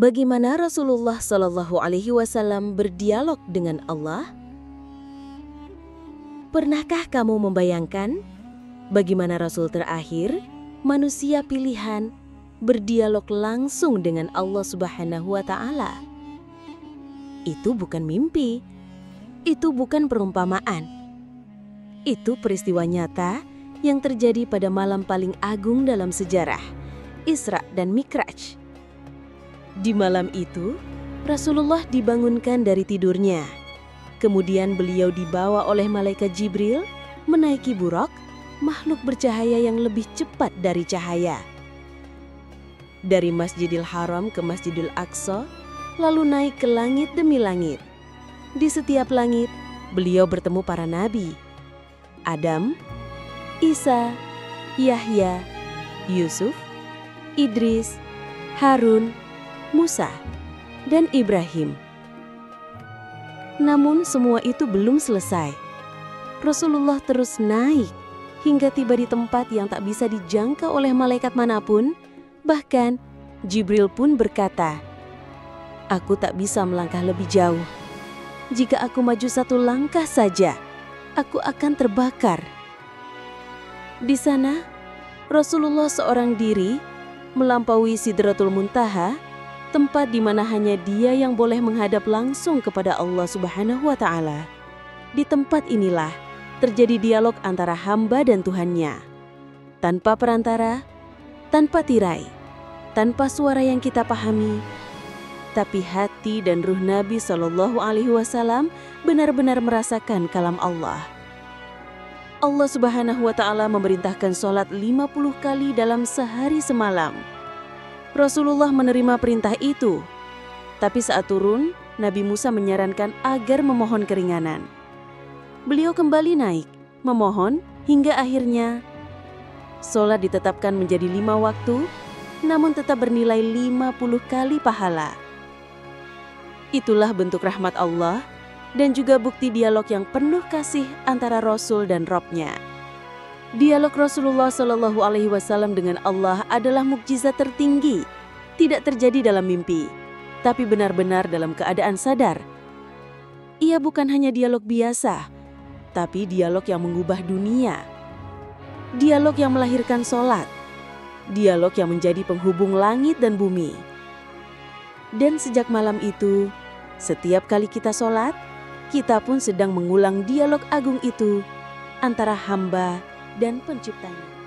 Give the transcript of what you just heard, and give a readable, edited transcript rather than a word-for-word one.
Bagaimana Rasulullah Shallallahu Alaihi Wasallam berdialog dengan Allah? Pernahkah kamu membayangkan bagaimana Rasul terakhir, manusia pilihan, berdialog langsung dengan Allah Subhanahu wa Ta'ala? Itu bukan mimpi, itu bukan perumpamaan. Itu peristiwa nyata yang terjadi pada malam paling agung dalam sejarah, Isra dan Mi'raj. Di malam itu, Rasulullah dibangunkan dari tidurnya. Kemudian beliau dibawa oleh malaikat Jibril menaiki buraq, makhluk bercahaya yang lebih cepat dari cahaya. Dari Masjidil Haram ke Masjidil Aqsa, lalu naik ke langit demi langit. Di setiap langit, beliau bertemu para nabi. Adam, Isa, Yahya, Yusuf, Idris, Harun, Musa, dan Ibrahim. Namun semua itu belum selesai. Rasulullah terus naik hingga tiba di tempat yang tak bisa dijangkau oleh malaikat manapun. Bahkan Jibril pun berkata, "Aku tak bisa melangkah lebih jauh. Jika aku maju satu langkah saja, aku akan terbakar." Di sana, Rasulullah seorang diri melampaui Sidratul Muntaha, tempat di mana hanya dia yang boleh menghadap langsung kepada Allah Subhanahu wa Ta'ala. Di tempat inilah terjadi dialog antara hamba dan Tuhannya. Tanpa perantara, tanpa tirai, tanpa suara yang kita pahami, tapi hati dan ruh Nabi Shallallahu Alaihi Wasallam benar-benar merasakan kalam Allah. Allah Subhanahu wa Ta'ala memerintahkan sholat 50 kali dalam sehari semalam. Rasulullah menerima perintah itu, tapi saat turun, Nabi Musa menyarankan agar memohon keringanan. Beliau kembali naik, memohon hingga akhirnya sholat ditetapkan menjadi 5 waktu, namun tetap bernilai 50 kali pahala. Itulah bentuk rahmat Allah dan juga bukti dialog yang penuh kasih antara Rasul dan Rabb-Nya. Dialog Rasulullah Shallallahu Alaihi Wasallam dengan Allah adalah mukjizat tertinggi, tidak terjadi dalam mimpi, tapi benar-benar dalam keadaan sadar. Ia bukan hanya dialog biasa, tapi dialog yang mengubah dunia. Dialog yang melahirkan sholat, dialog yang menjadi penghubung langit dan bumi. Dan sejak malam itu, setiap kali kita sholat, kita pun sedang mengulang dialog agung itu antara hamba dan penciptanya.